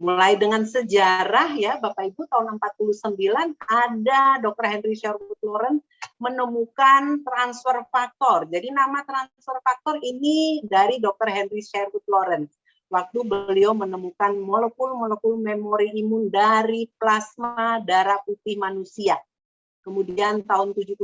Mulai dengan sejarah ya Bapak Ibu, tahun 49 ada Dr. Henry Sherwood Lawrence menemukan transfer faktor. Jadi nama transfer faktor ini dari Dr. Henry Sherwood Lawrence. Waktu beliau menemukan molekul-molekul memori imun dari plasma darah putih manusia. Kemudian tahun 75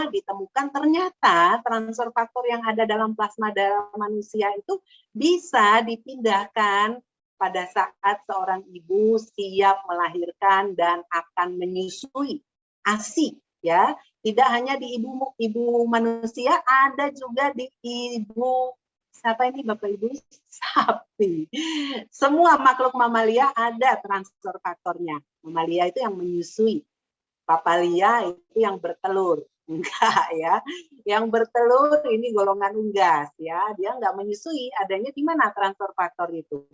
ditemukan ternyata transfer faktor yang ada dalam plasma darah manusia itu bisa dipindahkan pada saat seorang ibu siap melahirkan dan akan menyusui ASI, ya. Tidak hanya di ibu manusia, ada juga di ibu siapa ini Bapak Ibu? Sapi. Semua makhluk mamalia ada transfer faktornya. Mamalia itu yang menyusui. Papalia itu yang bertelur. Enggak ya. Yang bertelur ini golongan unggas ya. Dia enggak menyusui, adanya di mana transfer faktor itu?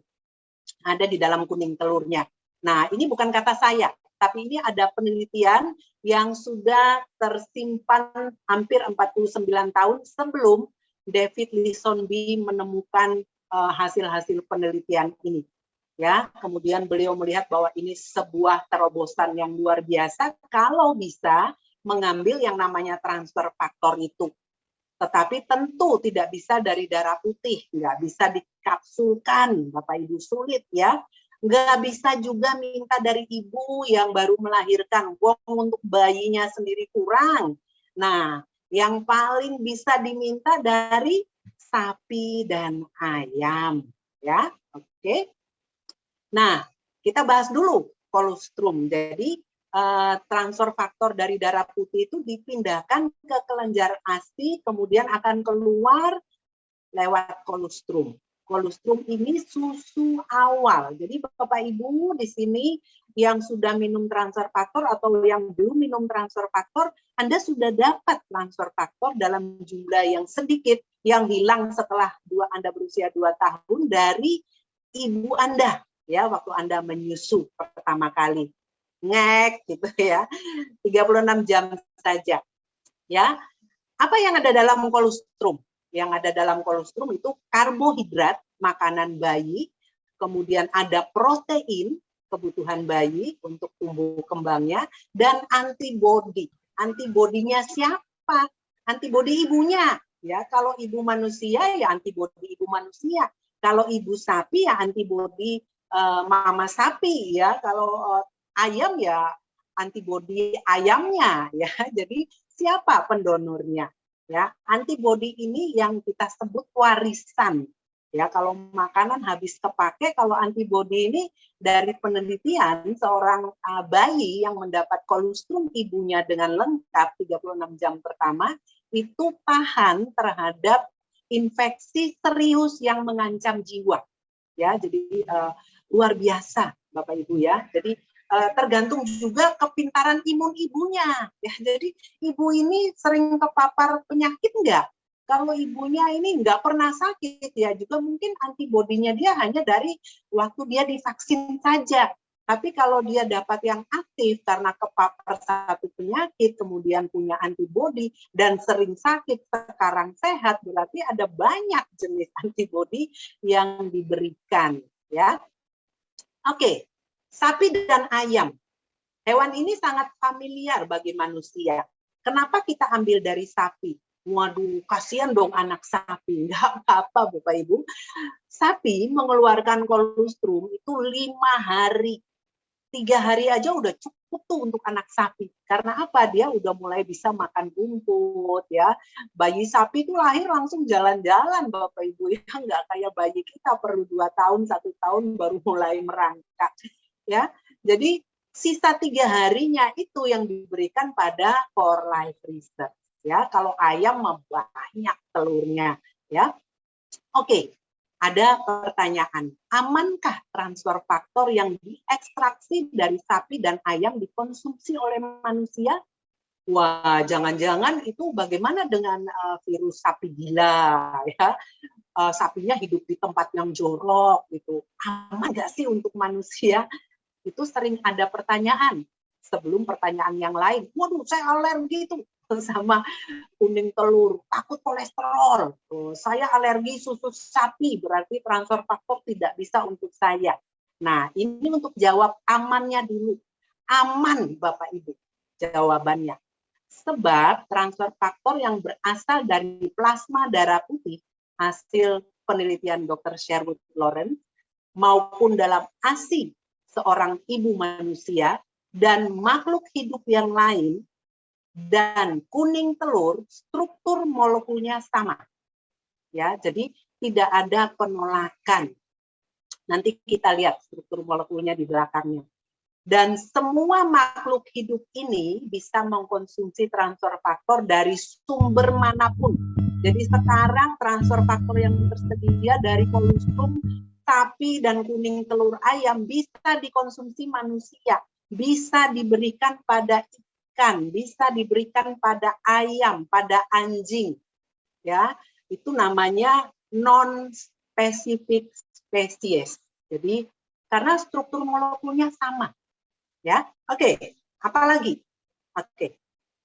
Ada di dalam kuning telurnya. Nah, ini bukan kata saya, tapi ini ada penelitian yang sudah tersimpan hampir 49 tahun sebelum David Linsonby menemukan hasil-hasil penelitian ini. Ya, kemudian beliau melihat bahwa ini sebuah terobosan yang luar biasa kalau bisa mengambil yang namanya transfer faktor itu. Tetapi tentu tidak bisa dari darah putih, nggak bisa dikapsulkan, Bapak Ibu, sulit ya. Nggak bisa juga minta dari ibu yang baru melahirkan, wong untuk bayinya sendiri kurang. Nah, yang paling bisa diminta dari sapi dan ayam, ya, oke. Nah, kita bahas dulu kolostrum. Jadi transfer faktor dari darah putih itu dipindahkan ke kelenjar ASI, kemudian akan keluar lewat kolostrum. Kolostrum ini susu awal. Jadi Bapak Ibu di sini yang sudah minum transfer faktor atau yang belum minum transfer faktor, Anda sudah dapat transfer faktor dalam jumlah yang sedikit yang hilang setelah Anda berusia 2 tahun dari ibu Anda ya waktu Anda menyusu pertama kali. Ngek gitu ya. 36 jam saja. Ya. Apa yang ada dalam kolostrum? Yang ada dalam kolostrum itu karbohidrat, makanan bayi, kemudian ada protein, kebutuhan bayi untuk tumbuh kembangnya, dan antibodi. Antibodinya siapa? Antibodi ibunya. Ya, kalau ibu manusia ya antibodi ibu manusia. Kalau ibu sapi ya antibodi mama sapi ya. Kalau ayam ya antibodi ayamnya ya. Jadi siapa pendonornya? Ya, antibodi ini yang kita sebut warisan. Ya, kalau makanan habis kepake, kalau antibodi ini dari penelitian seorang bayi yang mendapat kolostrum ibunya dengan lengkap 36 jam pertama itu tahan terhadap infeksi serius yang mengancam jiwa. Ya, jadi luar biasa Bapak Ibu ya. Jadi tergantung juga kepintaran imun ibunya. Ya, jadi ibu ini sering kepapar penyakit enggak? Kalau ibunya ini enggak pernah sakit ya, juga mungkin antibodinya dia hanya dari waktu dia divaksin saja. Tapi kalau dia dapat yang aktif karena kepapar satu penyakit, kemudian punya antibodi dan sering sakit, sekarang sehat, berarti ada banyak jenis antibodi yang diberikan. Ya, oke. Sapi dan ayam. Hewan ini sangat familiar bagi manusia. Kenapa kita ambil dari sapi? Waduh, kasihan dong anak sapi. Enggak apa-apa, Bapak Ibu. Sapi mengeluarkan kolostrum itu 5 hari. 3 hari aja udah cukup tuh untuk anak sapi. Karena apa? Dia udah mulai bisa makan rumput ya. Bayi sapi itu lahir langsung jalan-jalan Bapak Ibu. Ya enggak kayak bayi kita perlu 2 tahun, 1 tahun baru mulai merangkak. Ya, jadi sisa 3 harinya itu yang diberikan pada for life research. Ya, kalau ayam banyak telurnya. Ya, oke. Ada pertanyaan, amankah transfer faktor yang diekstraksi dari sapi dan ayam dikonsumsi oleh manusia? Wah, jangan-jangan itu bagaimana dengan virus sapi gila ya? Sapinya hidup di tempat yang jorok gitu. Aman nggak sih untuk manusia? Itu sering ada pertanyaan sebelum pertanyaan yang lain. Waduh, saya alergi itu sama kuning telur, takut kolesterol. Saya alergi susu sapi, berarti transfer faktor tidak bisa untuk saya. Nah, ini untuk jawab amannya dulu. Aman, Bapak Ibu, jawabannya. Sebab transfer faktor yang berasal dari plasma darah putih, hasil penelitian Dr. Sherwood Lawrence, maupun dalam ASI seorang ibu manusia dan makhluk hidup yang lain, dan kuning telur, struktur molekulnya sama. Ya, jadi tidak ada penolakan. Nanti kita lihat struktur molekulnya di belakangnya. Dan semua makhluk hidup ini bisa mengkonsumsi transfer faktor dari sumber manapun. Jadi sekarang transfer faktor yang tersedia dari kolostrum, sapi, dan kuning telur ayam bisa dikonsumsi manusia, bisa diberikan pada ikan, bisa diberikan pada ayam, pada anjing. Ya, itu namanya non-specific species. Jadi karena struktur molekulnya sama. Ya, oke. Apalagi? Oke.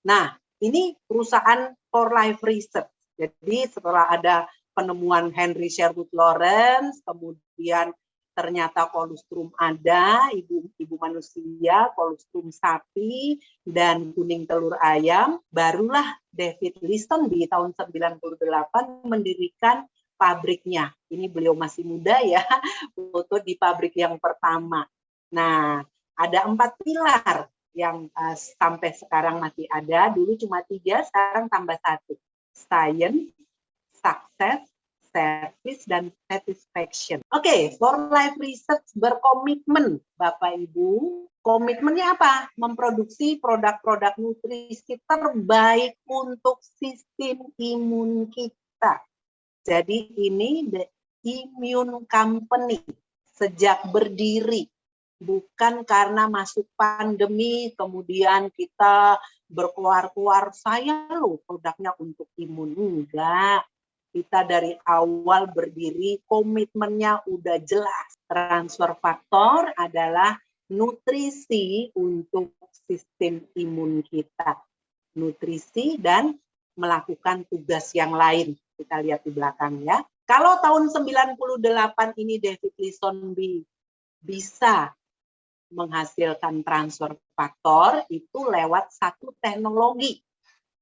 Nah, ini perusahaan For Life Research. Jadi setelah ada penemuan Henry Sherwood Lawrence, kemudian ternyata kolostrum ada, ibu manusia, kolostrum sapi, dan kuning telur ayam, barulah David Liston di tahun 98 mendirikan pabriknya. Ini beliau masih muda ya, foto di pabrik yang pertama. Nah, ada 4 pilar yang sampai sekarang masih ada. Dulu cuma 3, sekarang tambah 1. Science, success, service, dan satisfaction. Oke, For Life Research berkomitmen, Bapak Ibu. Komitmennya apa? Memproduksi produk-produk nutrisi terbaik untuk sistem imun kita. Jadi ini the immune company sejak berdiri. Bukan karena masuk pandemi, kemudian kita berkeluar-keluar, saya loh produknya untuk imun. Enggak. Kita dari awal berdiri, komitmennya udah jelas. Transfer faktor adalah nutrisi untuk sistem imun kita. Nutrisi dan melakukan tugas yang lain. Kita lihat di belakang ya. Kalau tahun 98 ini David Liston bisa menghasilkan transfer faktor itu lewat satu teknologi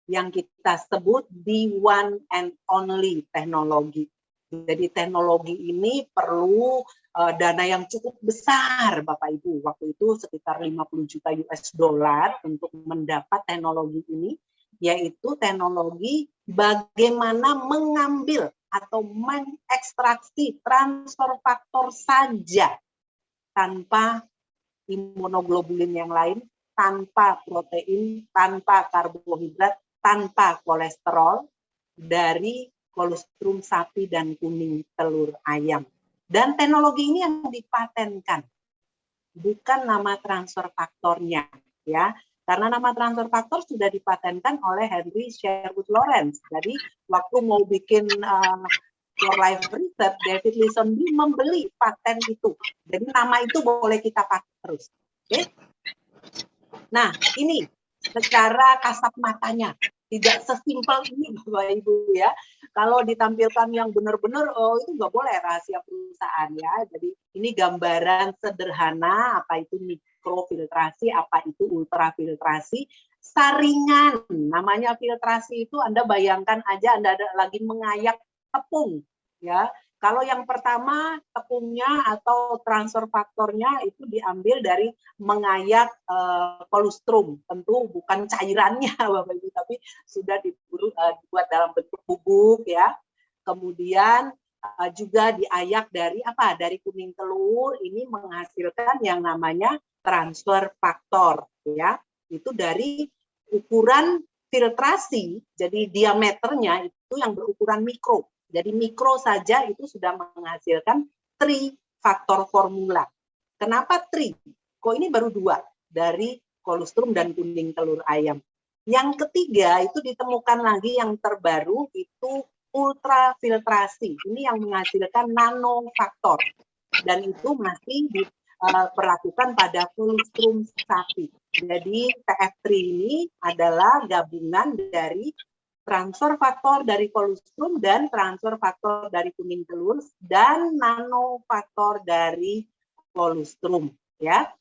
yang kita sebut the one and only teknologi. Jadi teknologi ini perlu dana yang cukup besar, Bapak Ibu. Waktu itu sekitar 50 juta US dollar untuk mendapat teknologi ini, yaitu teknologi bagaimana mengambil atau mengekstraksi transfer faktor saja tanpa imunoglobulin yang lain, tanpa protein, tanpa karbohidrat, tanpa kolesterol dari kolostrum sapi dan kuning telur ayam. Dan teknologi ini yang dipatenkan, bukan nama transfer faktornya, ya. Karena nama transfer faktor sudah dipatenkan oleh Henry Sherwood Lawrence. Jadi waktu mau bikin For Life Research, David Liston membeli paten itu. Jadi nama itu boleh kita pakai terus. Oke? Nah, ini secara kasat matanya. Tidak sesimpel ini, Bapak Ibu ya. Kalau ditampilkan yang benar-benar, oh itu nggak boleh rahasia perusahaan ya. Jadi ini gambaran sederhana, apa itu mikrofiltrasi, apa itu ultrafiltrasi. Saringan, namanya filtrasi itu Anda bayangkan aja Anda lagi mengayak tepung ya. Kalau yang pertama tepungnya atau transfer faktornya itu diambil dari mengayak kolostrum, tentu bukan cairannya Bapak Ibu, tapi sudah dibuat dalam bentuk bubuk ya. Kemudian juga diayak dari apa? Dari kuning telur, ini menghasilkan yang namanya transfer faktor ya. Itu dari ukuran filtrasi, jadi diameternya itu yang berukuran mikro. Jadi mikro saja itu sudah menghasilkan 3 faktor formula. Kenapa 3? Kok ini baru 2 dari kolostrum dan kuning telur ayam. Yang ketiga itu ditemukan lagi yang terbaru itu ultrafiltrasi. Ini yang menghasilkan nanofaktor. Dan itu masih diperlakukan pada kolostrum sapi. Jadi TF3 ini adalah gabungan dari transfer faktor dari kolostrum dan transfer faktor dari kuning telur dan nanofaktor dari colostrum, ya.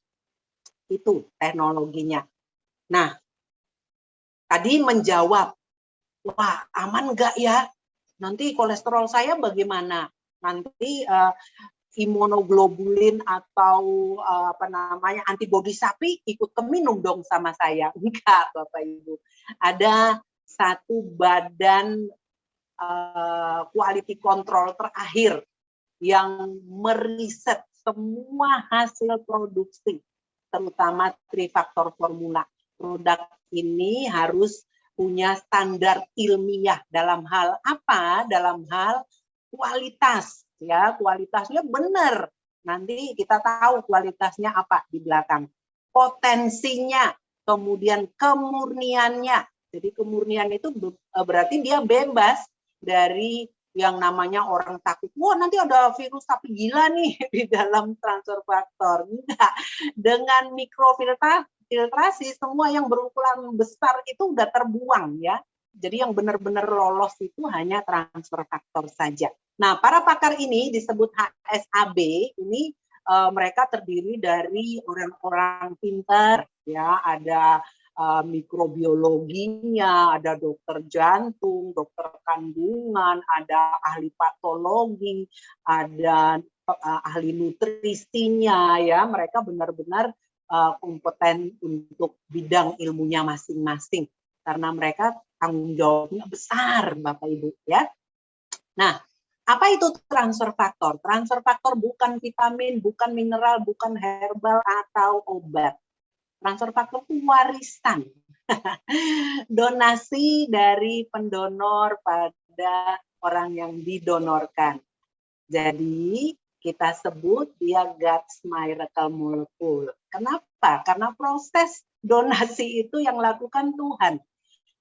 Itu teknologinya. Nah, tadi menjawab, wah aman nggak ya? Nanti kolesterol saya bagaimana? Nanti imunoglobulin atau apa namanya antibodi sapi ikut keminum dong sama saya? Enggak, Bapak Ibu. Ada satu badan quality control terakhir yang meriset semua hasil produksi, terutama trifaktor formula. Produk ini harus punya standar ilmiah dalam hal apa? Dalam hal kualitas, ya, kualitasnya benar. Nanti kita tahu kualitasnya apa di belakang. Potensinya, kemudian kemurniannya. Jadi kemurnian itu berarti dia bebas dari yang namanya orang takut, wah nanti ada virus sapi gila nih di dalam transfer faktor. Enggak, dengan mikrofiltrasi semua yang berukuran besar itu udah terbuang ya. Jadi yang benar-benar lolos itu hanya transfer faktor saja. Nah, para pakar ini disebut HSAB, ini mereka terdiri dari orang-orang pintar, ya, ada mikrobiologinya, ada dokter jantung, dokter kandungan, ada ahli patologi, ada ahli nutrisinya, ya, mereka benar-benar kompeten untuk bidang ilmunya masing-masing karena mereka tanggung jawabnya besar, Bapak Ibu, ya. Nah, apa itu transfer faktor? Transfer faktor bukan vitamin, bukan mineral, bukan herbal atau obat. Transfer faktor itu warisan. Donasi dari pendonor pada orang yang didonorkan. Jadi kita sebut dia God's miracle molecule. Kenapa? Karena proses donasi itu yang lakukan Tuhan.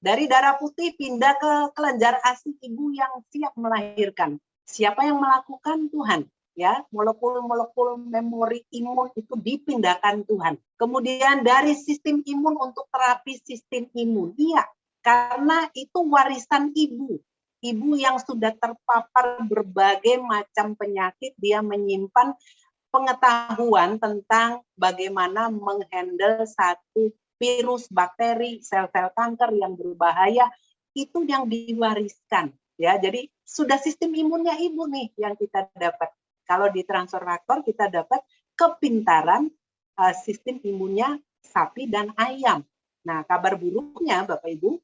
Dari darah putih pindah ke kelenjar ASI ibu yang siap melahirkan. Siapa yang melakukan? Tuhan. Ya, molekul-molekul memori imun itu dipindahkan Tuhan. Kemudian dari sistem imun untuk terapi sistem imun. Iya, karena itu warisan ibu. Ibu yang sudah terpapar berbagai macam penyakit, dia menyimpan pengetahuan tentang bagaimana menghandle satu virus, bakteri, sel-sel kanker yang berbahaya, itu yang diwariskan. Ya, jadi sudah sistem imunnya ibu nih yang kita dapat. Kalau di transfer faktor kita dapat kepintaran sistem imunnya sapi dan ayam. Nah, kabar buruknya Bapak Ibu,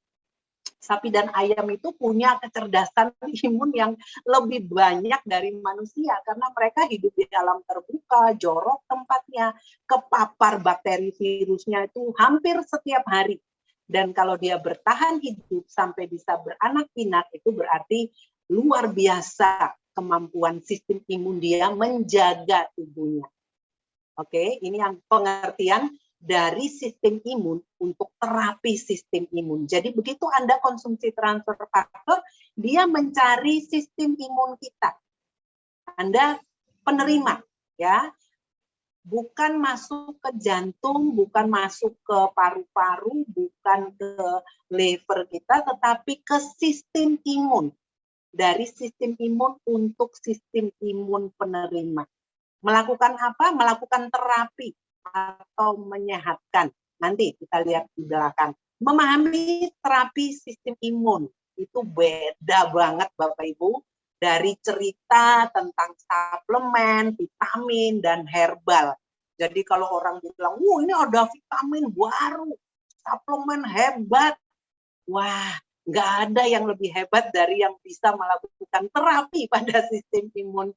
sapi dan ayam itu punya kecerdasan imun yang lebih banyak dari manusia karena mereka hidup di alam terbuka, jorok tempatnya, kepapar bakteri virusnya itu hampir setiap hari. Dan kalau dia bertahan hidup sampai bisa beranak pinak itu berarti luar biasa kemampuan sistem imun dia menjaga tubuhnya. Oke, ini yang pengertian dari sistem imun untuk terapi sistem imun. Jadi begitu Anda konsumsi transfer faktor, dia mencari sistem imun kita. Anda penerima, ya, bukan masuk ke jantung, bukan masuk ke paru-paru, bukan ke liver kita, tetapi ke sistem imun. Dari sistem imun untuk sistem imun penerima. Melakukan apa? Melakukan terapi atau menyehatkan. Nanti kita lihat di belakang. Memahami terapi sistem imun itu beda banget Bapak Ibu dari cerita tentang suplemen, vitamin, dan herbal. Jadi kalau orang bilang, wah ini ada vitamin baru, suplemen hebat. Wah, nggak ada yang lebih hebat dari yang bisa melakukan terapi pada sistem imun